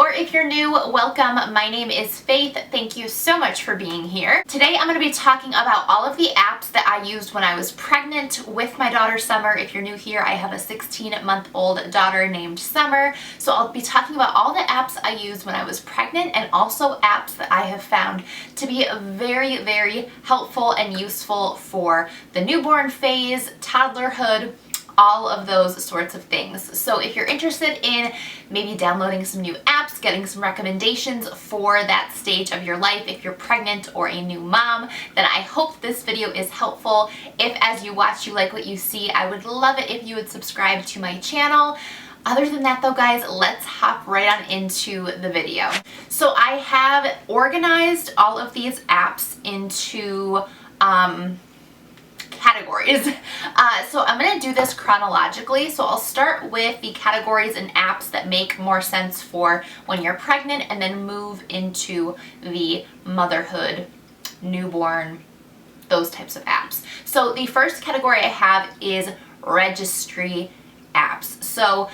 or if you're new, welcome. My name is Faith. Thank you so much for being here. Today I'm going to be talking about all of the apps that I used when I was pregnant with my daughter Summer. If you're new here, I have a 16-month-old daughter named Summer, so I'll be talking about all the apps I used when I was pregnant and also apps that I have found to be very, very helpful and useful for the newborn phase, toddlerhood, all of those sorts of things. So if you're interested in maybe downloading some new apps, getting some recommendations for that stage of your life, if you're pregnant or a new mom, then I hope this video is helpful. If as you watch you like what you see, I would love it if you would subscribe to my channel. Other than that though, guys, let's hop right on into the video. So I have organized all of these apps into categories. So I'm going to do this chronologically. So I'll start with the categories and apps that make more sense for when you're pregnant and then move into the motherhood, newborn, those types of apps. So the first category I have is registry apps. So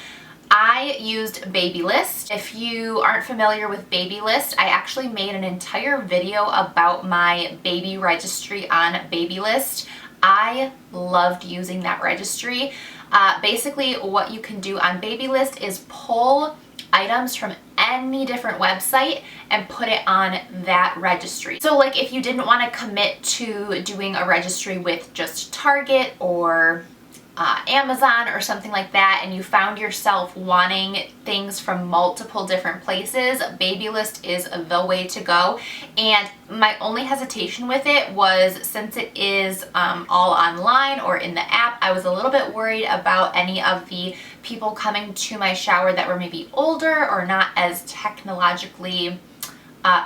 I used Babylist. If you aren't familiar with Babylist, I actually made an entire video about my baby registry on Babylist. I loved using that registry. Basically, what you can do on Babylist is pull items from any different website and put it on that registry. So like if you didn't want to commit to doing a registry with just Target or Amazon or something like that, and you found yourself wanting things from multiple different places, Babylist is the way to go. And my only hesitation with it was, since it is all online or in the app, I was a little bit worried about any of the people coming to my shower that were maybe older or not as technologically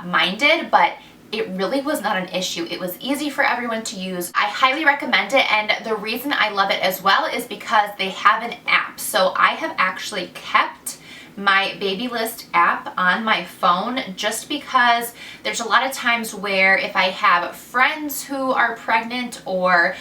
minded, but it really was not an issue. It was easy for everyone to use. I highly recommend it, and the reason I love it as well is because they have an app. So I have actually kept my Babylist app on my phone just because there's a lot of times where if I have friends who are pregnant or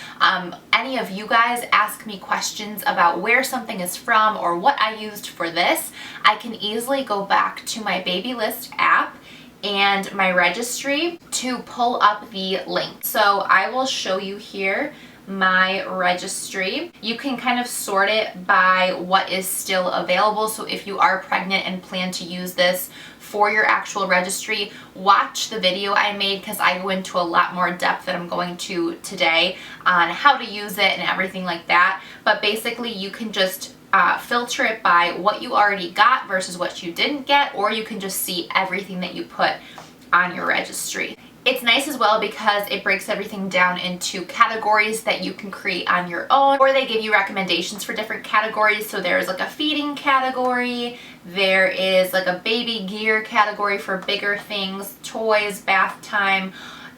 any of you guys ask me questions about where something is from or what I used for this, I can easily go back to my Babylist app and my registry to pull up the link. So I will show you here my registry. You can kind of sort it by what is still available. So if you are pregnant and plan to use this for your actual registry, watch the video I made because I go into a lot more depth than I'm going to today on how to use it and everything like that. But basically you can just filter it by what you already got versus what you didn't get, or you can just see everything that you put on your registry. It's nice as well because it breaks everything down into categories that you can create on your own, or they give you recommendations for different categories. So there's like a feeding category, there is like a baby gear category for bigger things, toys, bath time,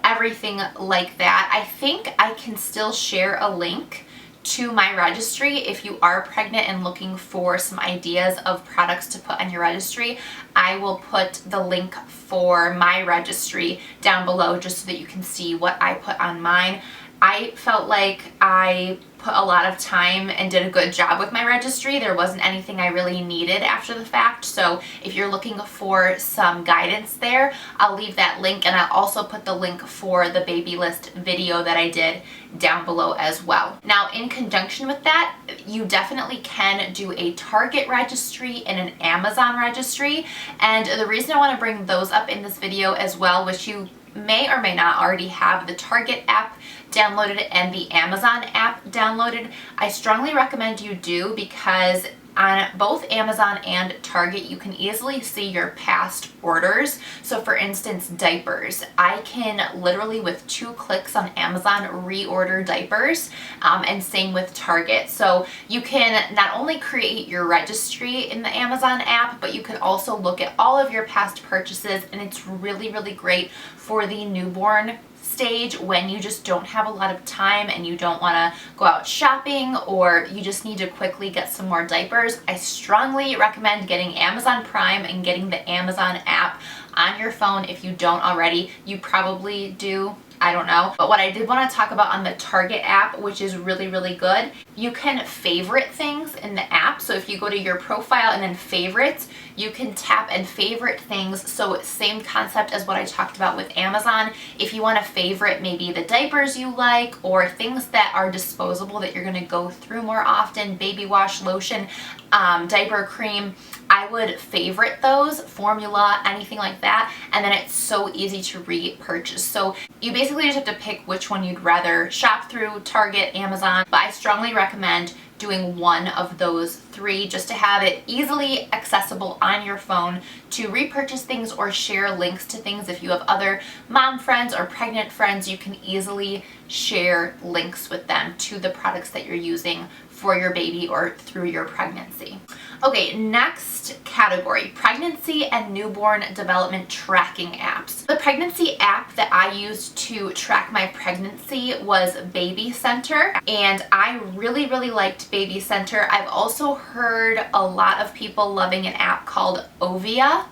everything like that. I think I can still share a link to my registry if you are pregnant and looking for some ideas of products to put on your registry. I will put the link for my registry down below just so that you can see what I put on mine. I felt like I put a lot of time and did a good job with my registry. There wasn't anything I really needed after the fact. So if you're looking for some guidance there, I'll leave that link, and I'll also put the link for the Babylist video that I did down below as well. Now, in conjunction with that, you definitely can do a Target registry and an Amazon registry. And the reason I want to bring those up in this video as well, which you may or may not already have the Target app downloaded and the Amazon app downloaded, I strongly recommend you do, because on both Amazon and Target you can easily see your past orders. So for instance, diapers, I can literally with 2 clicks on Amazon reorder diapers, and same with Target. So you can not only create your registry in the Amazon app, but you can also look at all of your past purchases, and it's really, really great for the newborn stage when you just don't have a lot of time and you don't want to go out shopping, or you just need to quickly get some more diapers. I strongly recommend getting Amazon Prime and getting the Amazon app on your phone if you don't already. You probably do. I don't know. But what I did want to talk about on the Target app, which is really, really good, you can favorite things in the app. So if you go to your profile and then favorites, you can tap and favorite things. So same concept as what I talked about with Amazon. If you want to favorite maybe the diapers you like or things that are disposable that you're going to go through more often, baby wash, lotion, diaper cream, I would favorite those, formula, anything like that, and then it's so easy to repurchase. So you basically just have to pick which one you'd rather shop through, Target, Amazon, but I strongly recommend doing one of those three just to have it easily accessible on your phone to repurchase things or share links to things. If you have other mom friends or pregnant friends, you can easily share links with them to the products that you're using for your baby or through your pregnancy. Okay, next category, pregnancy and newborn development tracking apps. The pregnancy app that I used to track my pregnancy was Baby Center, and I really, really liked Baby Center. I've also heard a lot of people loving an app called Ovia.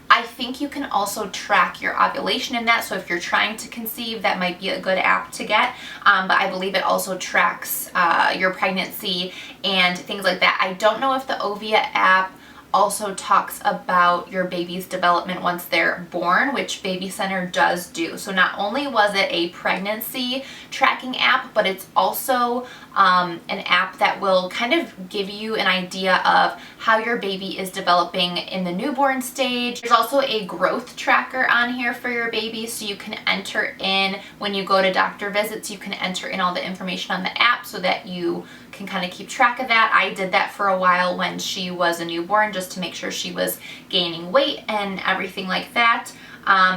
I think you can also track your ovulation in that, so if you're trying to conceive, that might be a good app to get, but I believe it also tracks your pregnancy and things like that. I don't know if the Ovia app also talks about your baby's development once they're born, which Baby Center does do. So not only was it a pregnancy tracking app, but it's also an app that will kind of give you an idea of how your baby is developing in the newborn stage. There's also a growth tracker on here for your baby, so you can enter in, when you go to doctor visits, you can enter in all the information on the app so that you can kind of keep track of that. I did that for a while when she was a newborn just to make sure she was gaining weight and everything like that.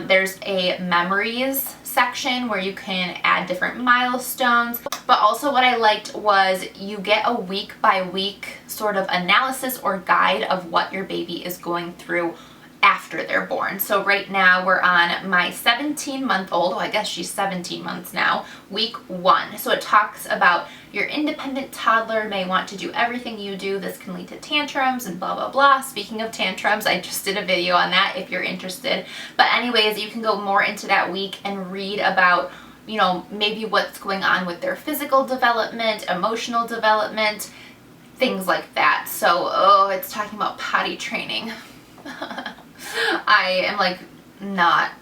There's a memories section where you can add different milestones, but also what I liked was you get a week by week sort of analysis or guide of what your baby is going through after they're born. So right now we're on my 17-month-old, well, I guess she's 17 months now, week 1. So it talks about your independent toddler may want to do everything you do. This can lead to tantrums and blah, blah, blah. Speaking of tantrums, I just did a video on that if you're interested. But anyways, you can go more into that week and read about, you know, maybe what's going on with their physical development, emotional development, things like that. So, it's talking about potty training. I am like not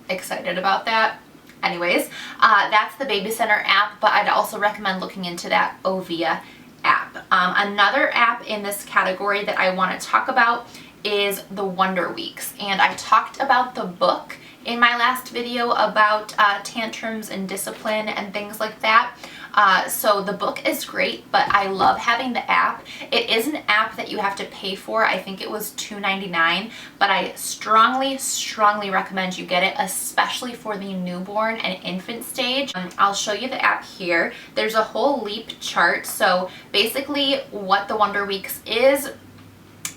excited about that. Anyways, that's the Baby Center app, but I'd also recommend looking into that Ovia app. Another app in this category that I want to talk about is the Wonder Weeks, and I talked about the book in my last video about tantrums and discipline and things like that. So the book is great, but I love having the app. It is an app that you have to pay for. I think it was $2.99, but I strongly, strongly recommend you get it, especially for the newborn and infant stage. I'll show you the app here. There's a whole leap chart. So basically what the Wonder Weeks is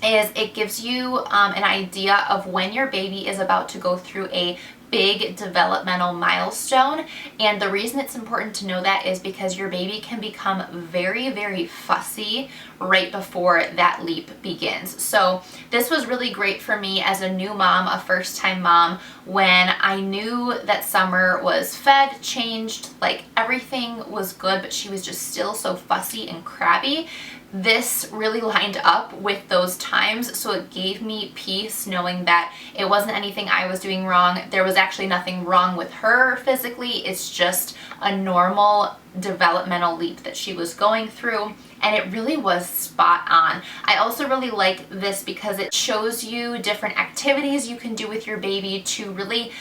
it gives you an idea of when your baby is about to go through a big developmental milestone. And the reason it's important to know that is because your baby can become very, very fussy right before that leap begins. So this was really great for me as a new mom, a first-time mom, when I knew that Summer was fed, changed, like everything was good, but she was just still so fussy and crabby. This really lined up with those times, so it gave me peace knowing that it wasn't anything I was doing wrong. There was actually nothing wrong with her physically. It's just a normal developmental leap that she was going through, and it really was spot on. I also really like this because it shows you different activities you can do with your baby to really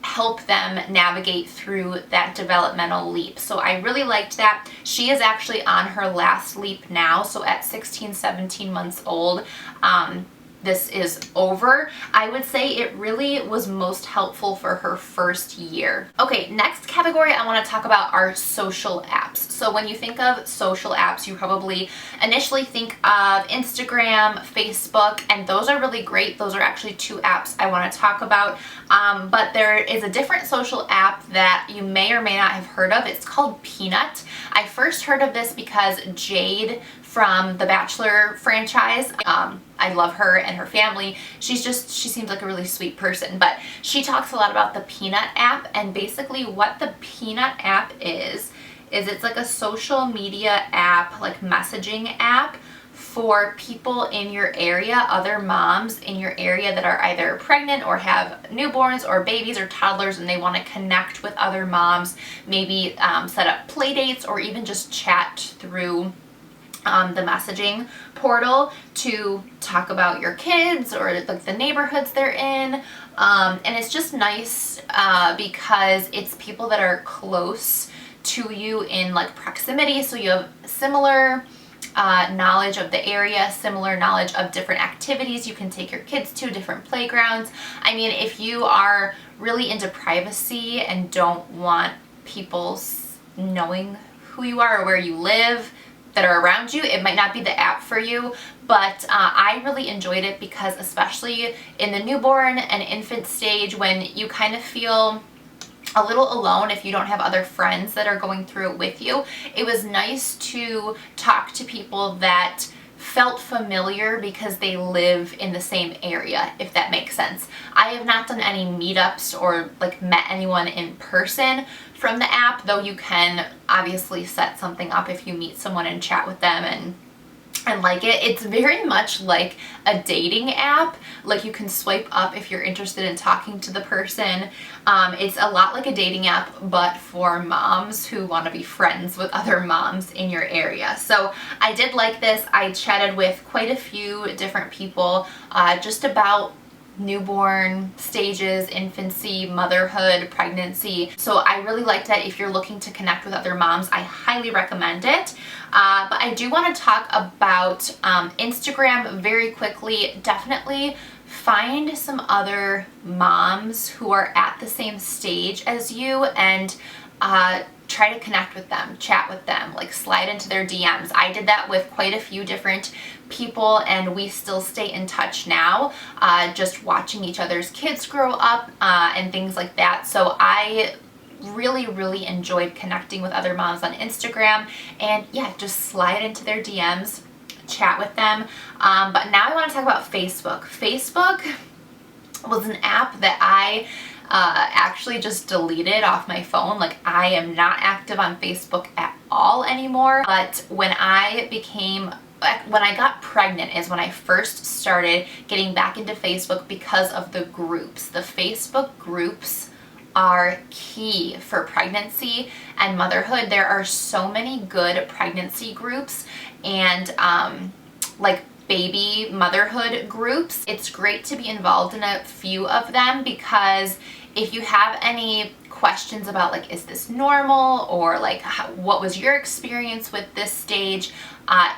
help them navigate through that developmental leap. So I really liked that. She is actually on her last leap now, so at 16, 17 months old, this is over. I would say it really was most helpful for her first year. Okay, next category I want to talk about are social apps. So when you think of social apps, you probably initially think of Instagram, Facebook, and those are really great. Those are actually two apps I want to talk about. But there is a different social app that you may or may not have heard of. It's called Peanut. I first heard of this because Jade from the Bachelor franchise, I love her and her family. She seems like a really sweet person. But she talks a lot about the Peanut app, and basically what the Peanut app is it's like a social media app, like messaging app for people in your area, other moms in your area that are either pregnant or have newborns or babies or toddlers, and they want to connect with other moms, maybe set up play dates or even just chat through the messaging portal to talk about your kids or like the neighborhoods they're in. And it's just nice because it's people that are close to you in like proximity, so you have similar knowledge of the area, similar knowledge of different activities you can take your kids to, different playgrounds. I mean, if you are really into privacy and don't want people knowing who you are or where you live that are around you, it might not be the app for you. But I really enjoyed it because, especially in the newborn and infant stage, when you kind of feel a little alone if you don't have other friends that are going through it with you, it was nice to talk to people that felt familiar because they live in the same area, if that makes sense. I have not done any meetups or like met anyone in person from the app, though you can obviously set something up if you meet someone and chat with them and like it. It's very much like a dating app. Like, you can swipe up if you're interested in talking to the person. It's a lot like a dating app, but for moms who want to be friends with other moms in your area. So I did like this. I chatted with quite a few different people just about newborn stages, infancy, motherhood, pregnancy. So I really liked that. If you're looking to connect with other moms, I highly recommend it. But I do want to talk about Instagram very quickly. Definitely find some other moms who are at the same stage as you and try to connect with them, chat with them, like slide into their DMs. I did that with quite a few different people, and we still stay in touch now, just watching each other's kids grow up and things like that. So I really enjoyed connecting with other moms on Instagram, and yeah, just slide into their DMs, chat with them. But now I want to talk about Facebook. Facebook was an app that I actually just deleted off my phone. Like, I am not active on Facebook at all anymore. But when I got pregnant is when I first started getting back into Facebook because of the groups. The Facebook groups are key for pregnancy and motherhood. There are so many good pregnancy groups and like baby motherhood groups. It's great to be involved in a few of them, because if you have any questions about like, is this normal, or like what was your experience with this stage,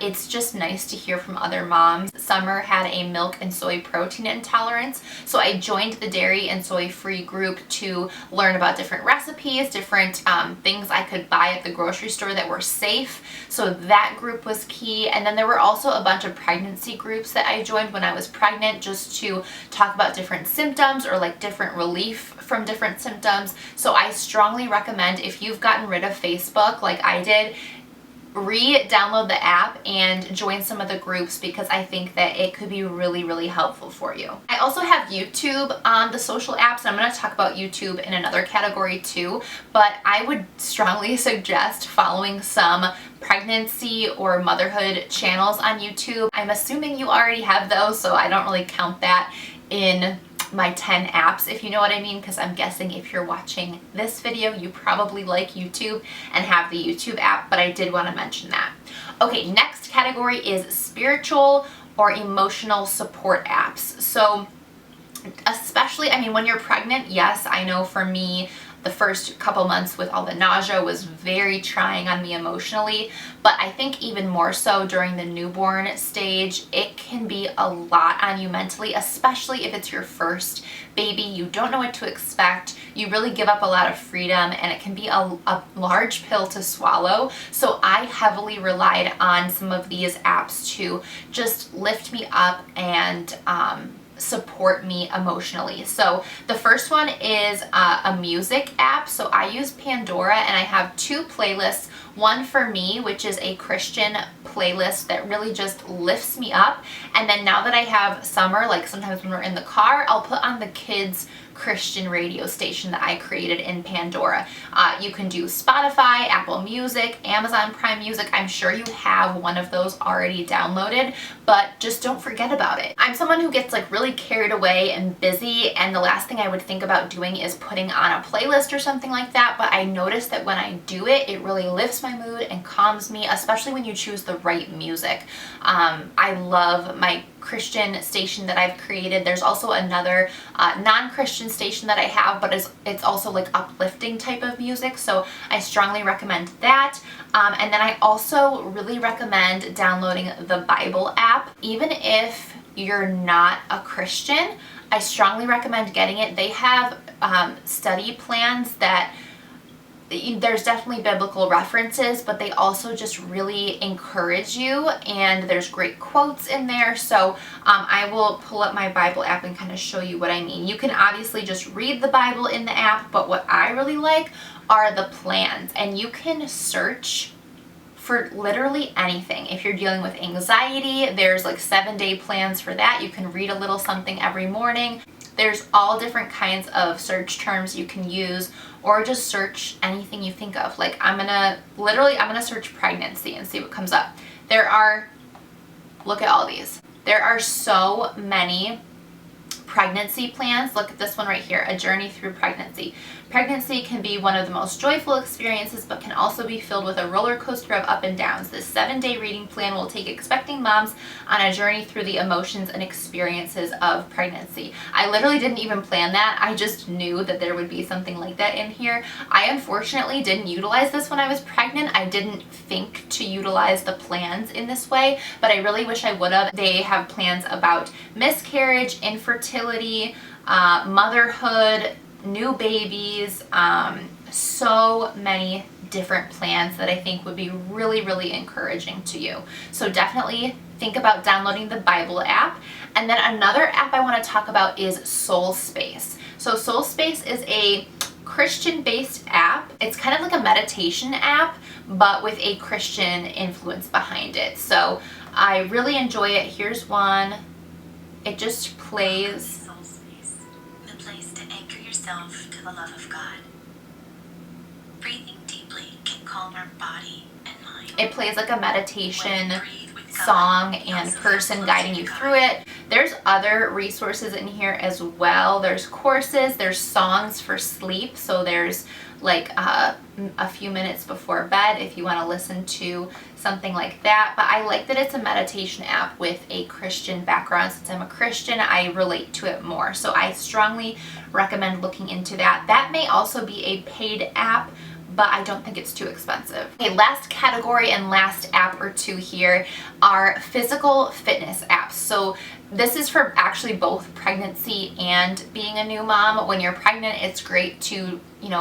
it's just nice to hear from other moms. Summer had a milk and soy protein intolerance, so I joined the dairy and soy free group to learn about different recipes, different things I could buy at the grocery store that were safe. So that group was key. And then there were also a bunch of pregnancy groups that I joined when I was pregnant, just to talk about different symptoms or like different relief from different symptoms. So I strongly recommend, if you've gotten rid of Facebook like I did, re-download the app and join some of the groups, because I think that it could be really helpful for you. I also have YouTube on the social apps, and I'm going to talk about YouTube in another category too, but I would strongly suggest following some pregnancy or motherhood channels on YouTube. I'm assuming you already have those, so I don't really count that in my 10 apps, if you know what I mean, because I'm guessing if you're watching this video, you probably like YouTube and have the YouTube app, but I did want to mention that. Okay, next category is spiritual or emotional support apps. So especially, I mean, when you're pregnant, yes, I know for me, the first couple months with all the nausea was very trying on me emotionally, but I think even more so during the newborn stage, it can be a lot on you mentally, especially if it's your first baby. You don't know what to expect. You really give up a lot of freedom, and it can be a large pill to swallow. So I heavily relied on some of these apps to just lift me up and support me emotionally. So the first one is a music app. So I use Pandora, and I have two playlists. one for me, which is a Christian playlist that really just lifts me up. And then now that I have summer, like sometimes when we're in the car, I'll put on the kids' Christian radio station that I created in Pandora. You can do Spotify, Apple Music, Amazon Prime Music. I'm sure you have one of those already downloaded, but just don't forget about it. I'm someone who gets like really carried away and busy, and the last thing I would think about doing is putting on a playlist or something like that, but I notice that when I do it, it really lifts my mood and calms me, especially when you choose the right music. I love my Christian station that I've created. There's also another non-Christian station that I have, but it's also like uplifting type of music, so I strongly recommend that. And then I also really recommend downloading the Bible app. Even if you're not a Christian, I strongly recommend getting it. They have study plans that there's definitely biblical references, but they also just really encourage you, and there's great quotes in there. So I will pull up my Bible app and kind of show you what I mean. You can obviously just read the Bible in the app, but what I really like are the plans, and you can search for literally anything. If you're dealing with anxiety, there's like 7-day plans for that. You can read a little something every morning. There's all different kinds of search terms you can use, or just search anything you think of. Like I'm gonna search pregnancy and see what comes up. Look at all these. There are so many pregnancy plans. Look at this one right here, A Journey Through Pregnancy. Pregnancy can be one of the most joyful experiences, but can also be filled with a roller coaster of up and downs. This 7-day reading plan will take expecting moms on a journey through the emotions and experiences of pregnancy. I literally didn't even plan that. I just knew that there would be something like that in here. I unfortunately didn't utilize this when I was pregnant. I didn't think to utilize the plans in this way, but I really wish I would have. They have plans about miscarriage, infertility, motherhood, new babies, so many different plans that I think would be really, really encouraging to you. So definitely think about downloading the Bible app. And then another app I want to talk about is Soul Space. So Soul Space is a Christian-based app. It's kind of like a meditation app, but with a Christian influence behind it. So I really enjoy it. Here's one. It just plays. To the love of God. Breathing deeply can calm our body and mind. It plays like a meditation song and person guiding you through it. There's other resources in here as well. There's courses, there's songs for sleep. So there's like a few minutes before bed if you want to listen to something like that. But I like that it's a meditation app with a Christian background. Since I'm a Christian, I relate to it more. So I strongly recommend looking into that. That may also be a paid app, but I don't think it's too expensive. Okay, last category and last app or two here are physical fitness apps. So this is for actually both pregnancy and being a new mom. When you're pregnant, it's great to,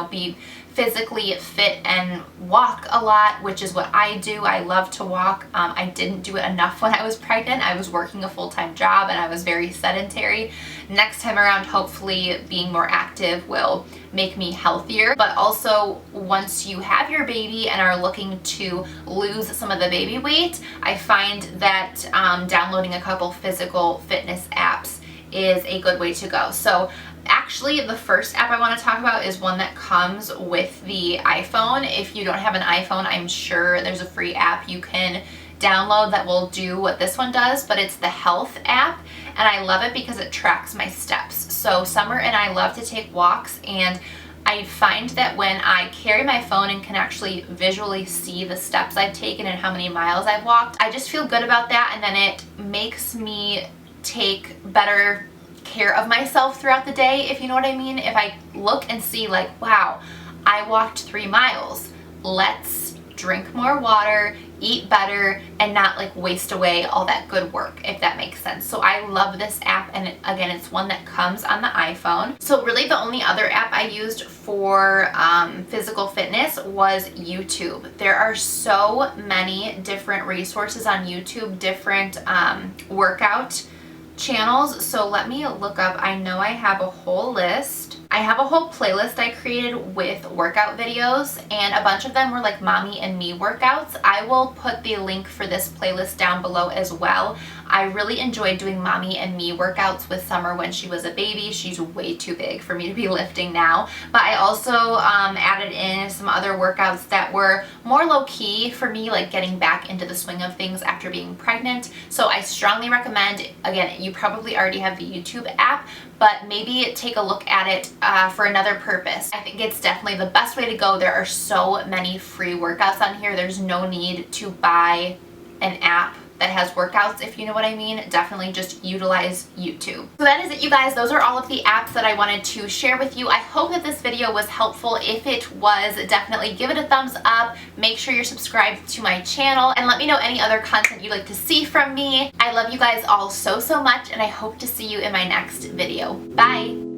be physically fit and walk a lot, which is what I do. I love to walk. I didn't do it enough when I was pregnant. I was working a full-time job and I was very sedentary. Next time around, hopefully being more active will make me healthier. But also, once you have your baby and are looking to lose some of the baby weight, I find that downloading a couple physical fitness apps is a good way to go. So actually, the first app I want to talk about is one that comes with the iPhone. If you don't have an iPhone, I'm sure there's a free app you can download that will do what this one does, but it's the Health app, and I love it because it tracks my steps. So Summer and I love to take walks, and I find that when I carry my phone and can actually visually see the steps I've taken and how many miles I've walked, I just feel good about that, and then it makes me take better care of myself throughout the day, if you know what I mean. If I look and see like, wow, I walked 3 miles, let's drink more water, eat better, and not like waste away all that good work, if that makes sense. So I love this app, and again, it's one that comes on the iPhone. So really the only other app I used for physical fitness was YouTube. There are so many different resources on YouTube, different workout channels. So let me look up. I know I have a whole list. I have a whole playlist I created with workout videos, and a bunch of them were like mommy and me workouts. I will put the link for this playlist down below as well. I really enjoyed doing mommy and me workouts with Summer when she was a baby. She's way too big for me to be lifting now. But I also added in some other workouts that were more low-key for me, like getting back into the swing of things after being pregnant. So I strongly recommend, again, you probably already have the YouTube app, but maybe take a look at it for another purpose. I think it's definitely the best way to go. There are so many free workouts on here. There's no need to buy an app that has workouts, if you know what I mean. Definitely just utilize YouTube. So that is it, you guys. Those are all of the apps that I wanted to share with you. I hope that this video was helpful. If it was, definitely give it a thumbs up. Make sure you're subscribed to my channel, and let me know any other content you'd like to see from me. I love you guys all so much, and I hope to see you in my next video. Bye!